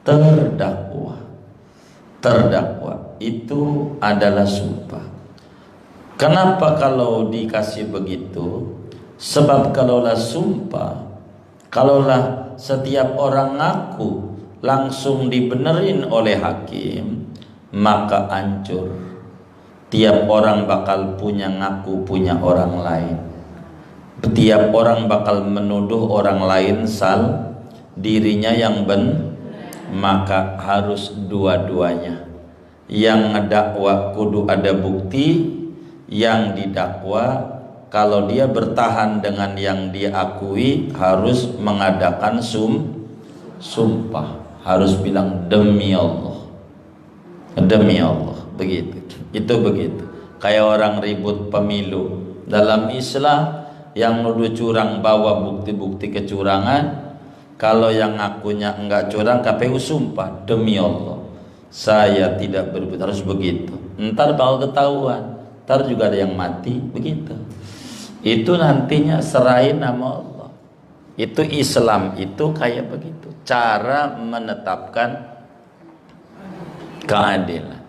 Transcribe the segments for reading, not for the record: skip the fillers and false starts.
terdakwa. Terdakwa itu adalah sumpah. Kenapa kalau dikasih begitu? Sebab kalaulah sumpah, kalaulah setiap orang ngaku langsung dibenerin oleh hakim, maka hancur. Tiap orang bakal punya ngaku punya orang lain. Tiap orang bakal menuduh orang lain dirinya yang maka harus dua-duanya. Yang ngedakwa kudu ada bukti, yang didakwa kalau dia bertahan dengan yang dia akui harus mengadakan sumpah, harus bilang demi Allah, demi Allah, begitu. Itu begitu. Kayak orang ribut pemilu dalam Islam, yang nuduh curang bawa bukti-bukti kecurangan. Kalau yang ngakunya enggak curang, KPU sumpah demi Allah saya tidak berbuat, harus begitu. Ntar bakal ketahuan, ntar juga ada yang mati, begitu. Itu nantinya serahin nama Allah. Itu Islam itu kayak begitu, cara menetapkan keadilan.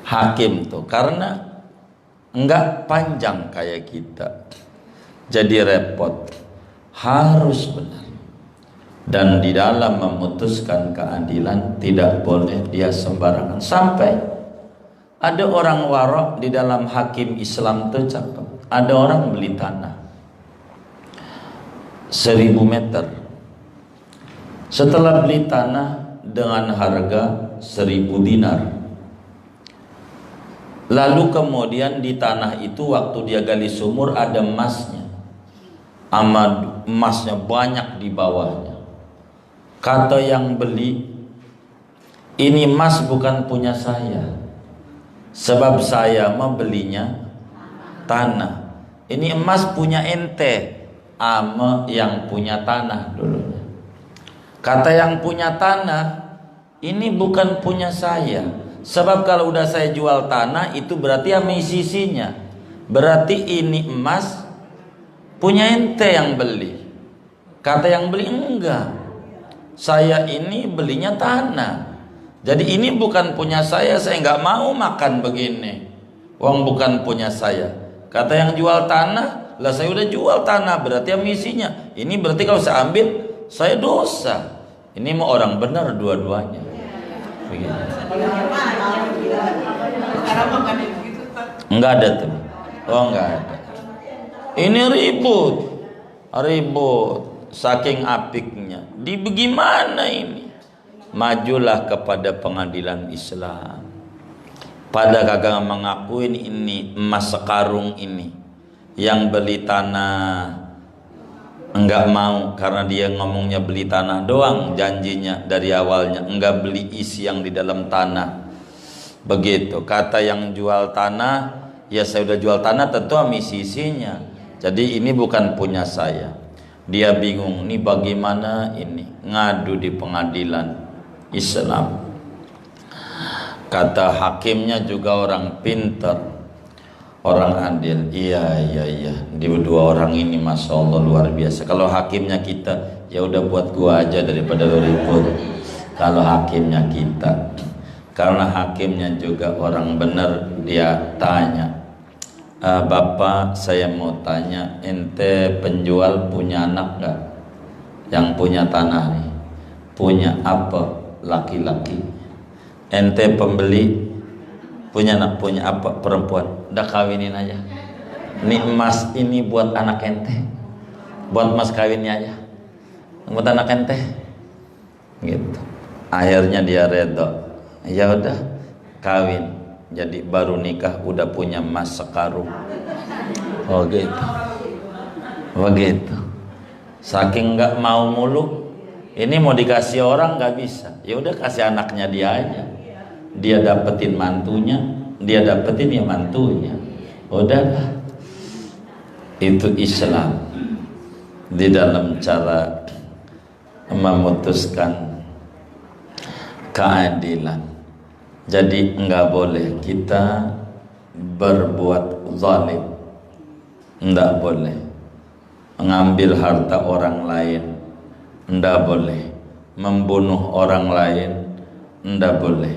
Hakim tuh karena enggak panjang kayak kita, jadi repot, harus benar. Dan di dalam memutuskan keadilan tidak boleh dia sembarangan. Sampai ada orang warok di dalam hakim Islam itu cakep. Ada orang beli tanah 1000 meter. Setelah beli tanah dengan harga 1000 dinar, lalu kemudian di tanah itu waktu dia gali sumur ada emasnya, emasnya banyak di bawahnya. Kata yang beli, ini emas bukan punya saya, sebab saya membelinya tanah. Ini emas punya ente, ama yang punya tanah dulunya. Kata yang punya tanah, ini bukan punya saya, sebab kalau udah saya jual tanah itu berarti sama sisinya. Berarti ini emas punya ente yang beli. Kata yang beli, enggak, saya ini belinya tanah. Jadi ini bukan punya saya nggak mau makan begini. Uang bukan punya saya. Kata yang jual tanah, lah saya udah jual tanah, berarti yang misinya. Ini berarti kalau saya ambil, saya dosa. Ini mau orang benar dua-duanya. Begitu. Enggak ada tuh. Oh enggak ada. Ini ribut. Saking apiknya. Di bagaimana ini? Majulah kepada pengadilan Islam. Pada kagak mengakuin ini emas sekarung ini. Yang beli tanah enggak mau karena dia ngomongnya beli tanah doang, janjinya dari awalnya enggak beli isi yang di dalam tanah. Begitu. Kata yang jual tanah, ya saya udah jual tanah tentu isi isinya. Jadi ini bukan punya saya. Dia bingung, nih bagaimana ini? Ngadu di pengadilan Islam. Kata hakimnya juga orang pintar, orang adil. Iya. Di dua orang ini masya Allah luar biasa. Kalau hakimnya kita, ya udah buat gua aja daripada lu ribut. Kalau hakimnya kita, karena hakimnya juga orang benar, dia tanya, Bapak saya mau tanya, ente penjual punya anak gak? Yang punya tanah nih, punya apa? Laki-laki. Ente pembeli punya anak, punya apa? Perempuan. Udah kawinin aja. Ini emas ini buat anak ente, buat mas kawinnya aja, buat anak ente. Gitu. Akhirnya dia redha. Ya udah kawin. Jadi baru nikah udah punya emas sekarung. Oh gitu. Begitu. Saking nggak mau mulu, ini mau dikasih orang nggak bisa. Ya udah kasih anaknya dia aja. Dia dapetin mantunya, dia dapetin ya mantunya. Udahlah. Itu Islam di dalam cara memutuskan keadilan. Jadi enggak boleh kita berbuat zalim, enggak boleh mengambil harta orang lain, enggak boleh membunuh orang lain, ndak boleh.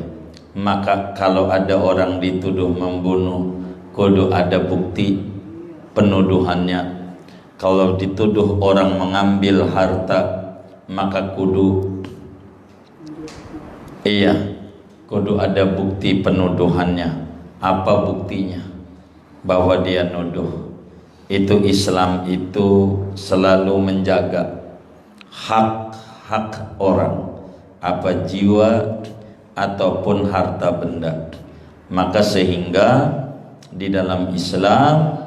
Maka kalau ada orang dituduh membunuh, kudu ada bukti penuduhannya. Kalau dituduh orang mengambil harta, maka kudu ada bukti penuduhannya. Apa buktinya? Bahwa dia nuduh. Itu Islam itu selalu menjaga hak-hak orang, apa jiwa ataupun harta benda. Maka sehingga di dalam Islam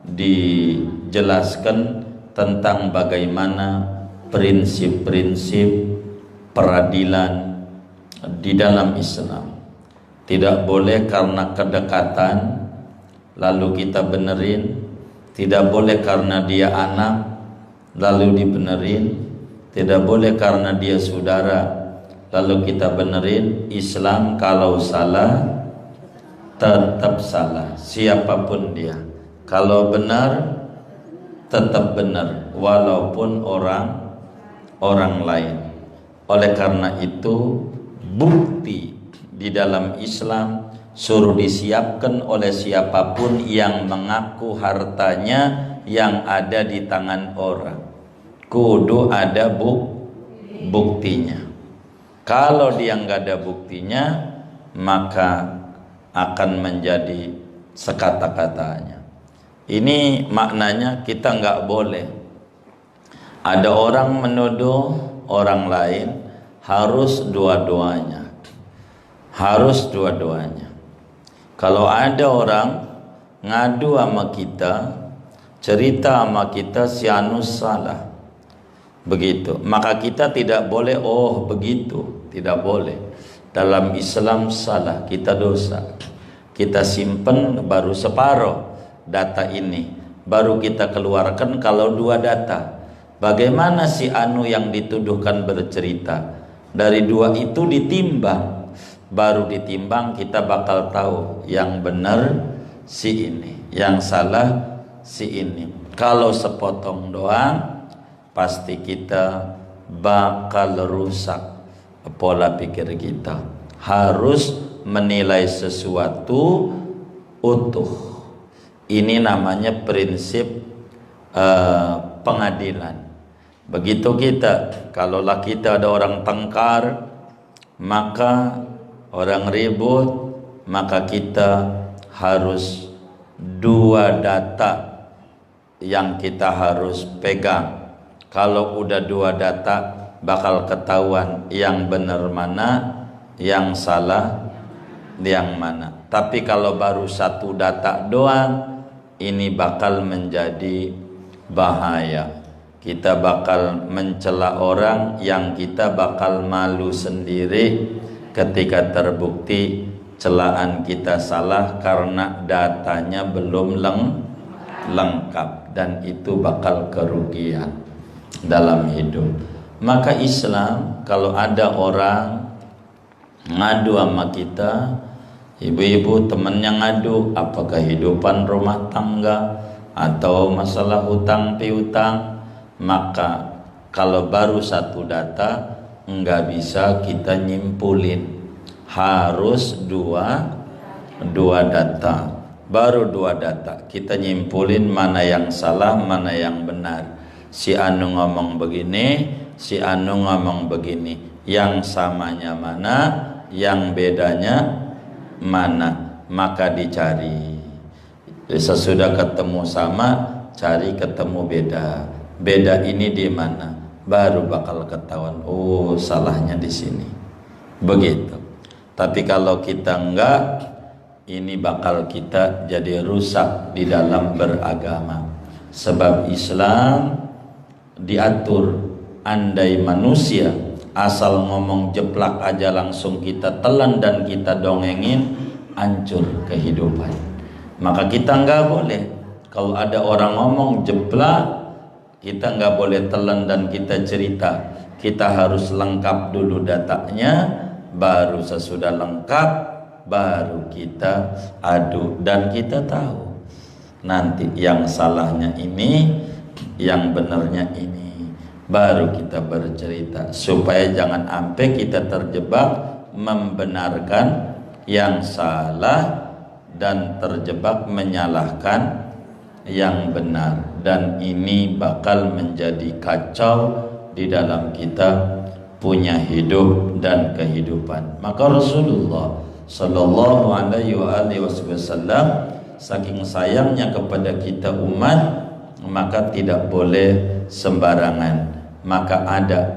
dijelaskan tentang bagaimana prinsip-prinsip peradilan di dalam Islam. Tidak boleh karena kedekatan lalu kita benerin, tidak boleh karena dia anak lalu dibenerin, tidak boleh karena dia saudara lalu kita benerin. Islam kalau salah tetap salah, siapapun dia. Kalau benar tetap benar, walaupun orang lain. Oleh karena itu, bukti di dalam Islam suruh disiapkan oleh siapapun yang mengaku hartanya yang ada di tangan orang. Kudu ada buktinya. Kalau dia nggak ada buktinya, maka akan menjadi sekata-katanya. Ini maknanya kita nggak boleh ada orang menuduh orang lain, harus dua-duanya. Harus dua-duanya. Kalau ada orang ngadu sama kita, cerita sama kita si Anus salah, begitu, maka kita tidak boleh begitu, tidak boleh. Dalam Islam salah, kita dosa. Kita simpen baru separuh data ini, baru kita keluarkan kalau 2 data. Bagaimana si Anu yang dituduhkan bercerita? Dari 2 itu ditimbang, baru ditimbang kita bakal tahu yang benar si ini, yang salah si ini. Kalau sepotong doang, pasti kita bakal rusak pola pikir kita. Harus menilai sesuatu utuh. Ini namanya prinsip pengadilan. Begitu kita, kalaulah kita ada orang tengkar, maka orang ribut, maka kita harus 2 data yang kita harus pegang. Kalau udah 2 data, bakal ketahuan yang benar mana, yang salah yang mana. Tapi kalau baru 1 data doang, ini bakal menjadi bahaya. Kita bakal mencela orang yang kita bakal malu sendiri ketika terbukti celaan kita salah karena datanya belum lengkap, dan itu bakal kerugian dalam hidup. Maka Islam, kalau ada orang ngadu sama kita, ibu-ibu temennya ngadu, apa kehidupan rumah tangga atau masalah hutang piutang, maka kalau baru 1 data enggak bisa kita nyimpulin, harus dua data. Baru 2 data kita nyimpulin mana yang salah, mana yang benar. Si Anu ngomong begini, si Anu ngomong begini, yang samanya mana, yang bedanya mana, maka dicari. Sesudah ketemu sama, cari ketemu beda. Beda ini di mana? Baru bakal ketahuan, oh salahnya di sini. Begitu. Tapi kalau kita enggak, ini bakal kita jadi rusak di dalam beragama. Sebab Islam diatur, andai manusia asal ngomong jeplak aja langsung kita telan dan kita dongengin, hancur kehidupan. Maka kita enggak boleh. Kalau ada orang ngomong jeplak, kita nggak boleh telan dan kita cerita. Kita harus lengkap dulu datanya, baru sesudah lengkap baru kita adu, dan kita tahu nanti yang salahnya ini, yang benarnya ini. baru kita bercerita, supaya jangan sampai kita terjebak membenarkan yang salah dan terjebak menyalahkan yang benar, dan ini bakal menjadi kacau di dalam kita punya hidup dan kehidupan. Maka Rasulullah Sallallahu Alaihi Wasallam saking sayangnya kepada kita umat, maka tidak boleh sembarangan. Maka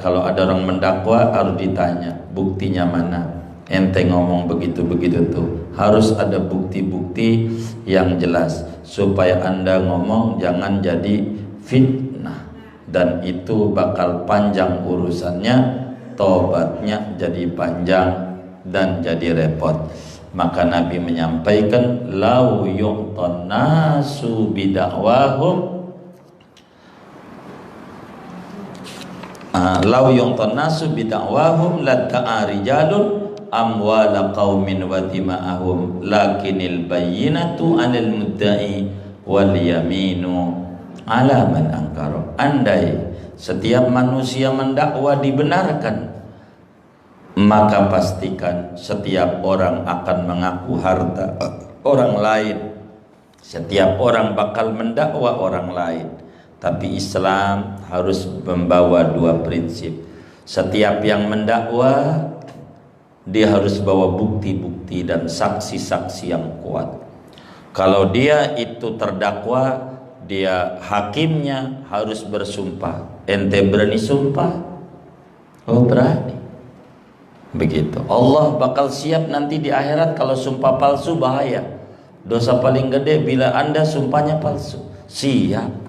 kalau ada orang mendakwa harus ditanya buktinya mana, ente ngomong begitu-begitu tuh, harus ada bukti-bukti yang jelas supaya anda ngomong jangan jadi fitnah, dan itu bakal panjang urusannya, tobatnya jadi panjang dan jadi repot. Maka Nabi menyampaikan, lau yu'tan nasu bidakwahum, lau yu'tan nasu bidakwahum ladda'a rijalun amwala qaumin wa dima'ahum lakinil bayyinatu 'alal mudda'i wal yaminu 'ala man ankara. Andai setiap manusia mendakwa dibenarkan, maka pastikan setiap orang akan mengaku harta orang lain. Setiap orang bakal mendakwa orang lain. Tapi Islam harus membawa dua prinsip. Setiap yang mendakwa, dia harus bawa bukti-bukti dan saksi-saksi yang kuat. Kalau dia itu terdakwa, dia hakimnya harus bersumpah. Ente berani sumpah? Oh berani. Begitu. Allah bakal siap nanti di akhirat. Kalau sumpah palsu bahaya. Dosa paling gede bila anda sumpahnya palsu. Siap.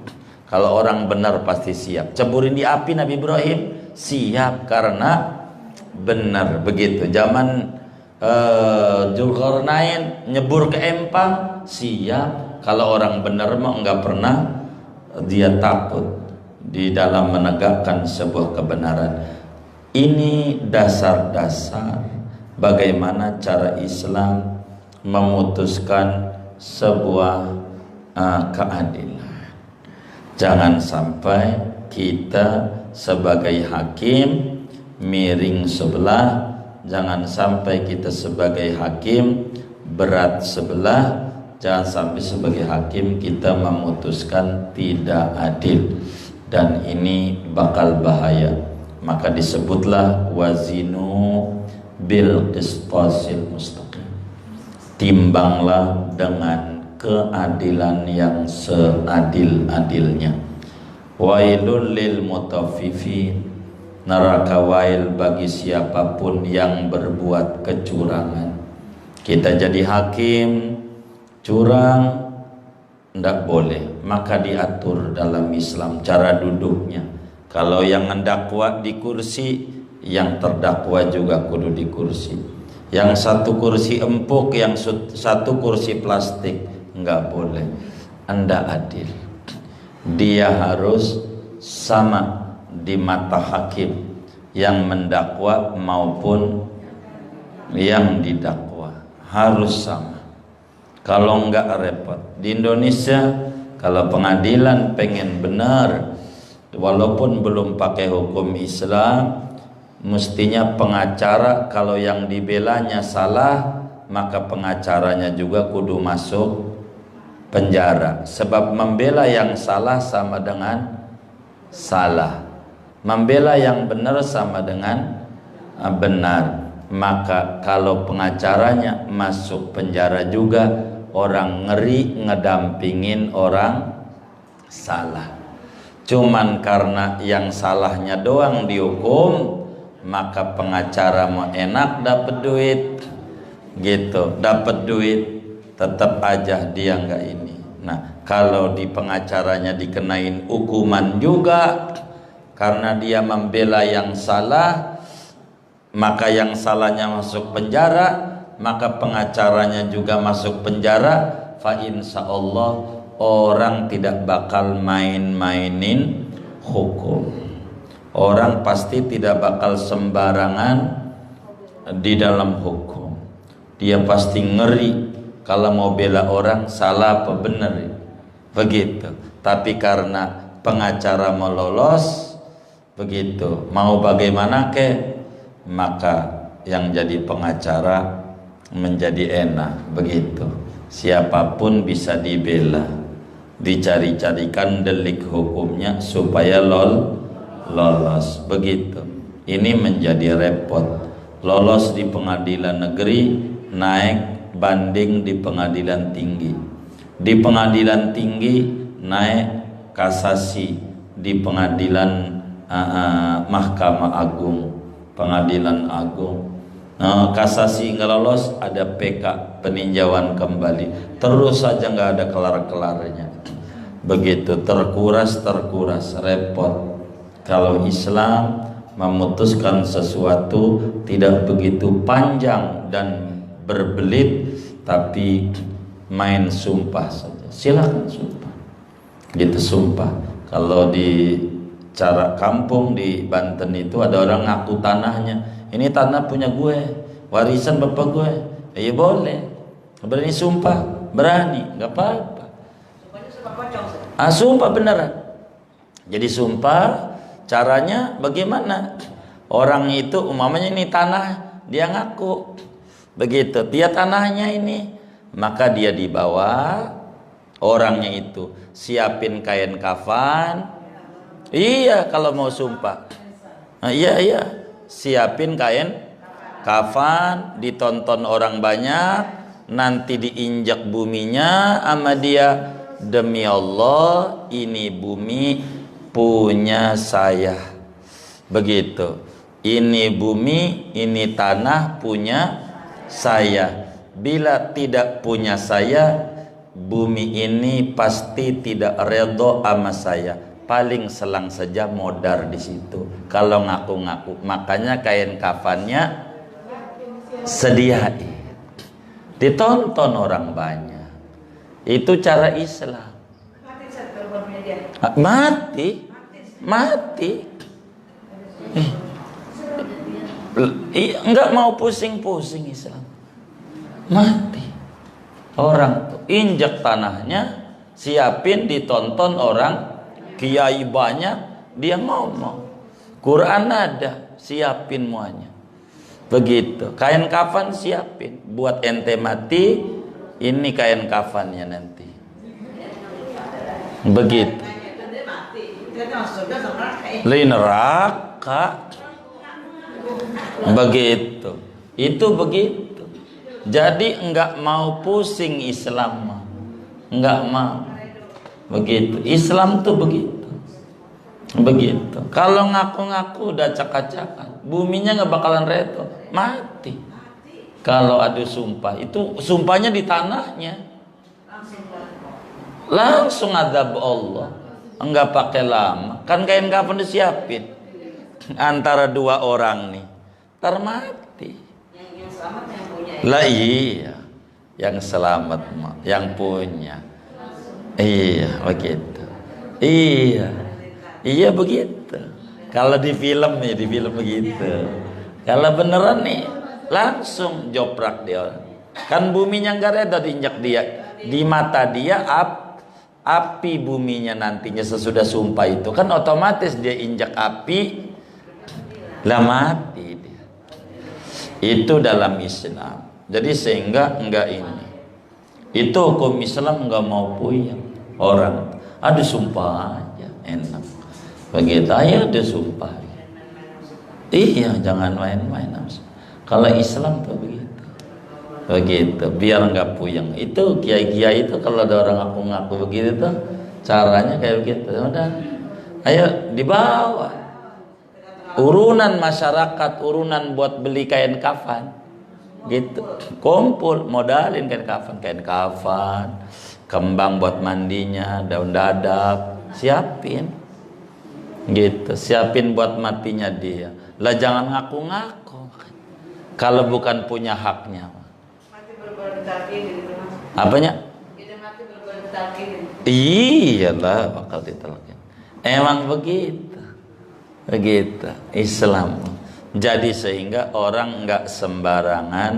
Kalau orang benar pasti siap. Ceburin di api Nabi Ibrahim, siap karena benar. Begitu. Zaman Zulkarnain nyebur ke empang, siap. Kalau orang benar mah enggak pernah dia takut di dalam menegakkan sebuah kebenaran. Ini dasar-dasar bagaimana cara Islam memutuskan sebuah keadilan. Jangan sampai kita sebagai hakim miring sebelah, jangan sampai kita sebagai hakim berat sebelah, jangan sampai sebagai hakim kita memutuskan tidak adil, dan ini bakal bahaya. Maka disebutlah wazinu bil qistasil mustaqim, timbanglah dengan keadilan yang seadil-adilnya. Wailul lil mutaffifin, neraka wail bagi siapapun yang berbuat kecurangan. Kita jadi hakim curang tidak boleh, maka diatur dalam Islam cara duduknya. Kalau yang mendakwa di kursi, yang terdakwa juga kudu di kursi. Yang satu kursi empuk, yang satu kursi plastik, enggak boleh. Anda adil. Dia harus sama di mata hakim yang mendakwa maupun yang didakwa, harus sama. Kalau enggak repot. Di Indonesia kalau pengadilan pengen benar, walaupun belum pakai hukum Islam, mestinya pengacara kalau yang dibelanya salah, maka pengacaranya juga kudu masuk penjara. Sebab membela yang salah sama dengan salah, membela yang benar sama dengan benar. Maka kalau pengacaranya masuk penjara juga, orang ngeri ngedampingin orang salah. Cuman karena yang salahnya doang dihukum, maka pengacara mau enak dapat duit, gitu, dapat duit, tetap aja dia nggak ini. Nah, kalau di pengacaranya dikenain hukuman juga karena dia membela yang salah, maka yang salahnya masuk penjara, maka pengacaranya juga masuk penjara. Fa insyaallah orang tidak bakal main-mainin hukum. Orang pasti tidak bakal sembarangan di dalam hukum. Dia pasti ngeri kalau mau bela orang salah apa benar, begitu. Tapi karena pengacara mau lolos, begitu. Mau bagaimana maka yang jadi pengacara menjadi enak, begitu. Siapapun bisa dibela, dicari-carikan delik hukumnya supaya lolos, begitu. Ini menjadi repot. Lolos di pengadilan negeri, naik banding di pengadilan tinggi. Di pengadilan tinggi naik kasasi di pengadilan Mahkamah Agung, pengadilan agung. Kasasi nggak lolos, ada PK, peninjauan kembali. Terus saja nggak ada kelar-kelarnya. Begitu, terkuras, repot. Kalau Islam memutuskan sesuatu tidak begitu panjang dan berbelit, tapi main sumpah saja. Silakan sumpah. Gitu sumpah. Kalau di cara kampung di Banten itu ada orang ngaku tanahnya. Ini tanah punya gue, warisan bapak gue. Ya boleh. Berani sumpah, berani, nggak apa-apa. Sumpah beneran. Jadi sumpah, caranya bagaimana? Orang itu umpamanya ini tanah, dia ngaku. Begitu, dia tanahnya ini, maka dia dibawa, orangnya itu siapin kain kafan. Iya, kalau mau sumpah. Iya. Siapin kain kafan, ditonton orang banyak, nanti diinjak buminya sama dia. Demi Allah, ini bumi punya saya. Begitu. Ini bumi, ini tanah punya saya. Bila tidak punya saya, bumi ini pasti tidak redho sama saya. Paling selang saja modar di situ. Kalau ngaku-ngaku, makanya kain kafannya sediain, ditonton orang banyak. Itu cara Islam. Mati. Enggak mau pusing-pusing Islam. Mati. Orang tuh injak tanahnya, siapin, ditonton orang. Kiai banyak, dia ngomong. Quran ada, siapin semuanya. Begitu. Kain kafan siapin. Buat ente mati, ini kain kafannya nanti. Begitu. Li neraka. Begitu. Itu begitu. Jadi enggak mau pusing Islam. Enggak mau. Begitu. Islam tuh begitu. Begitu. Kalau ngaku-ngaku udah cakap-cakap, buminya nggak bakalan reto, mati. Kalau adu sumpah, itu sumpahnya di tanahnya. Langsung azab Allah. Enggak pakai lama. Kan kain kafan disiapin. Antara dua orang nih, termati. Yang selamat yang punya. Lah iya. Yang selamat yang punya. Iya, begitu. Iya begitu. Kalau di film begitu. Kalau beneran nih, langsung joprak dia. Kan buminya nggak reda diinjak dia. Di mata dia api buminya nantinya sesudah sumpah itu kan otomatis dia injak api, lah mati dia. Itu dalam Islam. Jadi sehingga enggak ini. Itu hukum Islam enggak mau puyeng. Orang ada sumpah aja enak. Begitu aja ada sumpah. Iya, jangan main-main. Kalau Islam tuh begitu, biar nggak puyeng. Itu kiai-kiai itu kalau ada orang ngaku-ngaku begitu tuh caranya kayak begitu. Udah, ayo dibawa urunan masyarakat, urunan buat beli kain kafan, gitu. Kumpul modalin kain kafan, kembang buat mandinya, daun dadap, siapin, gitu. Siapin buat matinya dia. Lah jangan ngaku-ngaku kalau bukan punya haknya. Apanya? Iyalah bakal ditalkin. Emang begitu Islam. Jadi sehingga orang nggak sembarangan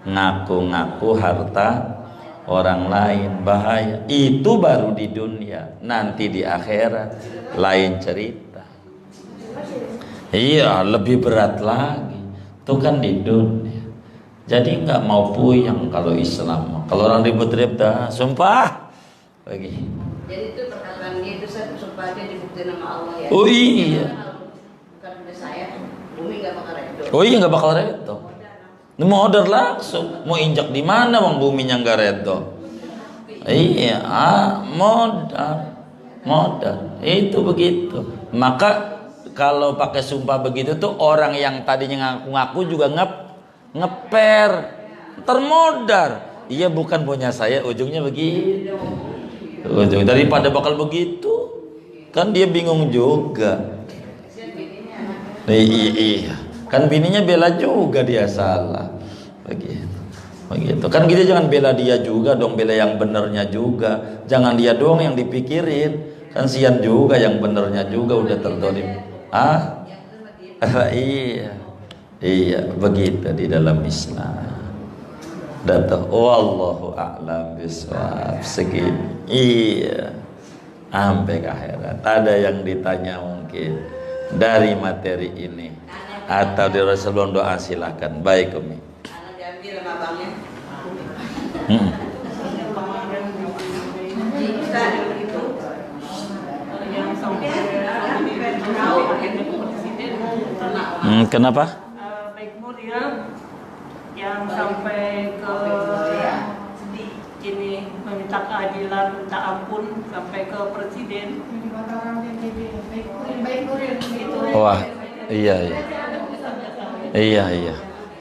ngaku-ngaku harta orang lain, bahaya. Itu baru di dunia, nanti di akhirat lain cerita. Iya, lebih berat lagi. Itu kan di dunia. Jadi nggak mau puyeng kalau Islam. Kalau orang ribut-ribut dah, sumpah. Bagi. Jadi itu perkataan dia itu sumpah dia dibuktikan sama Allah ya. Oh iya. Bukan udah saya, bumi nggak bakal redo. Oh iya nggak bakal redo. Mau order langsung, mau injak di mana bang buminya nggak redo? Iya, modal itu begitu. Maka kalau pakai sumpah begitu tuh orang yang tadinya ngaku-ngaku juga ngeper, termodar. Iya bukan punya saya, ujungnya begitu. Ujung daripada bakal begitu, kan dia bingung juga. Iya. Kan bininya bela juga dia salah. Begitu. Kan kita jangan bela dia juga dong, bela yang benernya juga. Jangan dia doang yang dipikirin. Kan sian juga yang benernya juga udah terdolim. Iya. Iya, begitu di dalam Islam. Datang, wallahu a'lam bishawab. Segini. Iya. Sampai ke akhirat. Ada yang ditanya mungkin dari materi ini atau di Rasulullah doa silakan. Baik Umi. Anak diambil sama abangnya. Kita begitu. Yang sampai presiden. Kenapa? Baik Nuril yang sampai ke ini meminta keadilan, minta ampun sampai ke presiden. Wah, iya.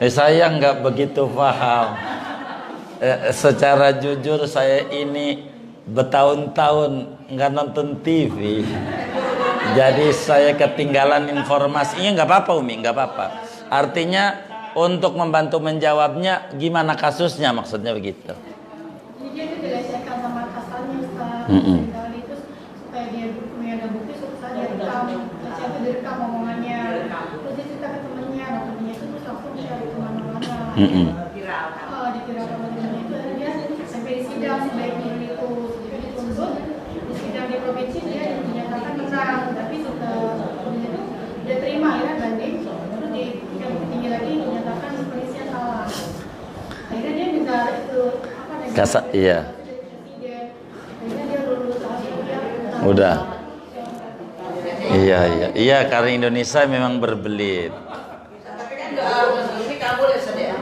Saya nggak begitu paham. Secara jujur saya ini bertahun-tahun nggak nonton TV, jadi saya ketinggalan informasinya. Nggak apa-apa Umi, nggak apa-apa. Artinya untuk membantu menjawabnya, gimana kasusnya maksudnya begitu? Jadi dia itu dilecehkan sama atasannya Ustaz. Terus supaya dia punya bukti, supaya dia rekam. Terus itu direkam omongannya. Terus dia cerita ke temannya, nah temannya itu terus langsung share kemana-mana. Dikira sama temannya itu akhirnya sampai di sidang sebaiknya itu. Jadi dituntut di sidang di provinsi dia dinyatakan menang, tapi setelah itu dia terima ya banding. Terus di yang tinggi lagi dinyatakan polisinya salah. Akhirnya dia minta itu Kasat, iya. Udah. Iya, karena Indonesia memang berbelit. Tapi kan doa ini kabul ya saudara.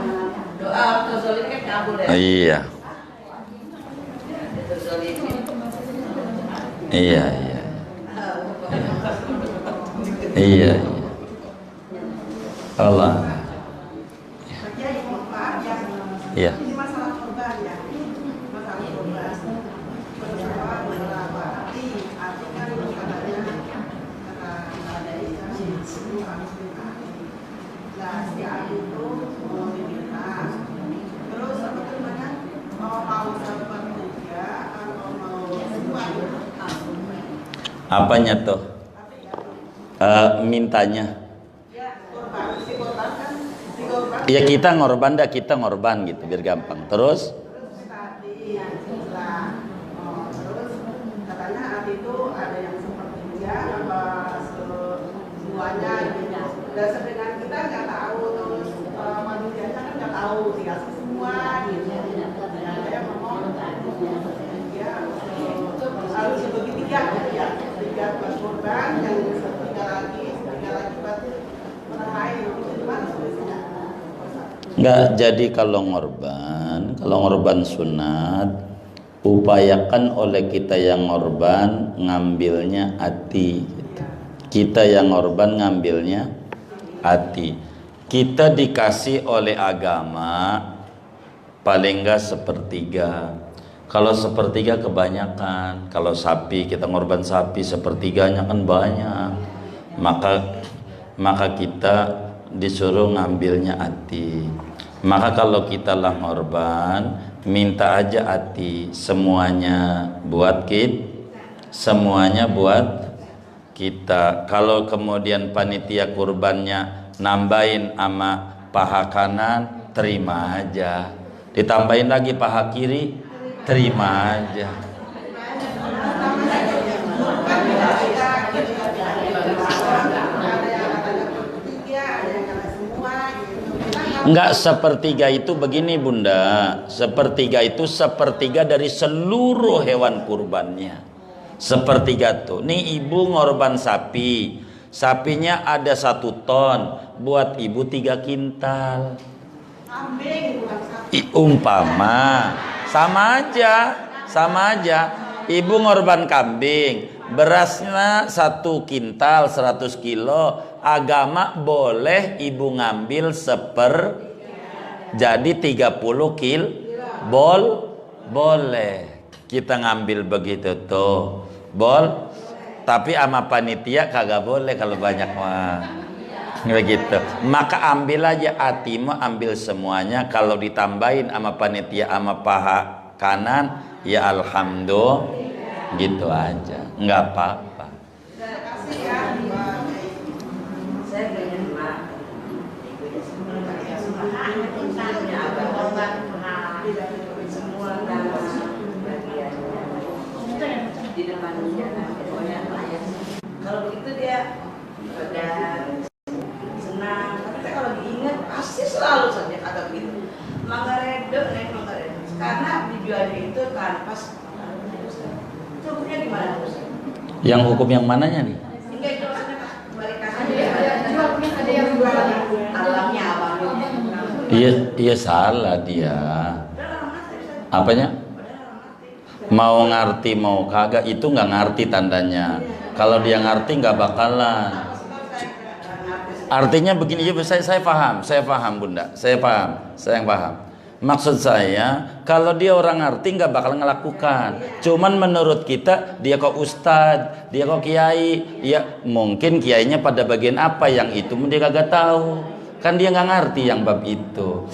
Doa Rasul kan kabul ya. Iya. Iya. Allah. Iya. Apanya tuh? Mintanya. Ya kita ngorban gitu biar gampang. Terus? Terus katanya hati itu ada yang sepertiga apa semuanya gitu. Dasar dengan kita nggak tahu, terus manusianya kan nggak tahu, dikasih semua gitu. Saya ngomong ya harus dibagi tiga buat korban, yang tiga lagi buat menerahin. Itu gimana solusinya? Nggak, jadi kalau ngorban sunat, upayakan oleh kita yang ngorban ngambilnya hati. Kita yang ngorban ngambilnya hati. Kita dikasih oleh agama paling enggak sepertiga. Kalau sepertiga kebanyakan. Kalau sapi, kita ngorban sapi, sepertiganya kan banyak. Maka kita disuruh ngambilnya hati. Maka kalau kita lah ngorban, minta aja hati, semuanya buat kita. Kalau kemudian panitia kurbannya nambahin sama paha kanan, terima aja. Ditambahin lagi paha kiri, terima aja. Enggak, sepertiga itu begini Bunda. Sepertiga itu sepertiga dari seluruh hewan kurbannya. Sepertiga tuh. Nih ibu ngorban sapi. Sapinya ada 1 ton. Buat ibu 3 kintal. Kambing bukan sapi. Umpama. Sama aja. Ibu ngorban kambing. Berasnya 1 kintal 100 kilo. Agama boleh ibu ngambil jadi 30 kil. Boleh. Kita ngambil begitu tuh. Tapi sama panitia kagak boleh kalau banyak mah. Begitu. Maka ambil aja atimu, ambil semuanya. Kalau ditambahin sama panitia sama paha kanan, ya alhamdulillah. Gitu aja, nggak apa-apa. Kasih ya. Saya pengen maaf. Semua di depan dia. Kalau begitu dia udah senang. Tapi kalau diingat pasti selalu saja kata begitu. Manggaredo, karena dijualnya itu tanpa itu hukumnya gimana Ustaz? Yang hukum yang mananya nih? Enggak, itu maksudnya balik kasih ada yang jual alamnya abangnya. Iya salah dia. Apanya? Mau ngerti mau kagak itu nggak ngerti tandanya. Kalau dia ngerti nggak bakalan. Artinya begini, ya saya paham Bunda, saya paham. Maksud saya, kalau dia orang ngerti nggak bakal ngelakukan. Cuman menurut kita, dia kok ustad, dia kok kiai. Ya mungkin kiainya pada bagian apa yang itu dia kagak tahu. Kan dia nggak ngerti yang bab itu.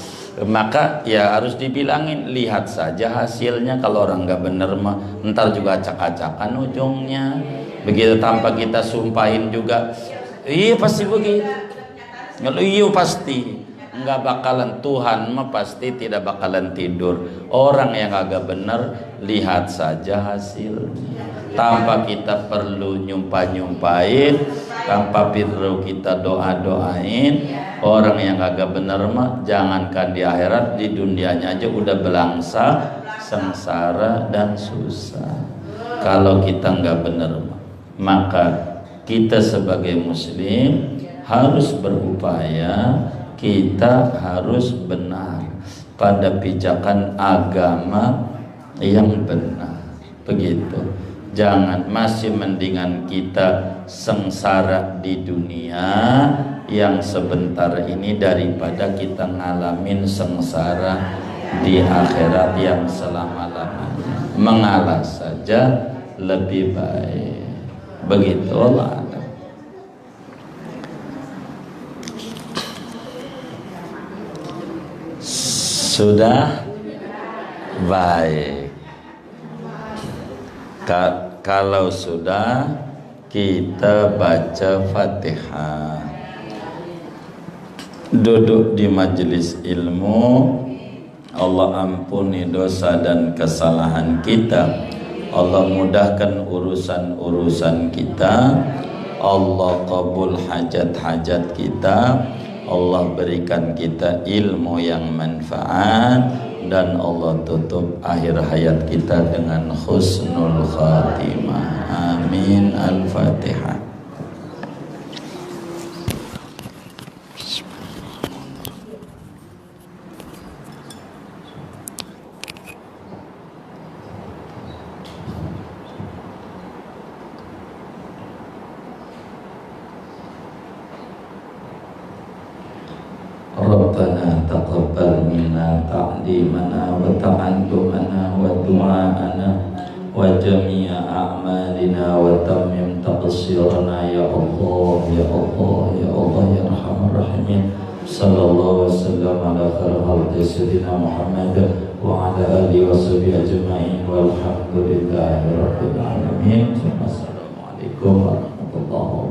Maka ya harus dibilangin, lihat saja hasilnya. Kalau orang nggak bener mah, ntar juga acak-acakan ujungnya. Begitu tanpa kita sumpahin juga, iya pasti begitu. Iya pasti. Nggak bakalan, Tuhan mah pasti tidak bakalan tidur. Orang yang agak benar, lihat saja hasilnya tanpa kita perlu nyumpahin, tanpa perlu kita doain. Orang yang agak benar mah jangankan di akhirat, di dunianya aja udah belangsa, sengsara dan susah. Kalau kita nggak benar maka kita sebagai muslim harus berupaya, kita harus benar pada pijakan agama yang benar. Begitu. Jangan, masih mendingan kita sengsara di dunia yang sebentar ini daripada kita ngalamin sengsara di akhirat yang selama-lamanya. Mengalah saja lebih baik. Begitu Allah. Sudah baik. Kalau sudah, kita baca Fatihah. Duduk di majelis ilmu. Allah ampuni dosa dan kesalahan kita. Allah mudahkan urusan-urusan kita. Allah kabul hajat-hajat kita. Allah berikan kita ilmu yang manfaat, dan Allah tutup akhir hayat kita dengan husnul khatimah. Amin. Al-Fatihah. Rabbana taqabbal minna ta'limana wa ta'allumana wa du'aana wa jami'a a'malina wa tammim taqsirana ya Allah ya Allah ya Allah ya Arhamar Rahimin. Sallallahu wasallam ala khair khalqi sayyidina Muhammad wa ala alihi wa sahbihi ajma'in walhamdulillahi rabbil alamin. Assalamualaikum warahmatullahi wabarakatuh.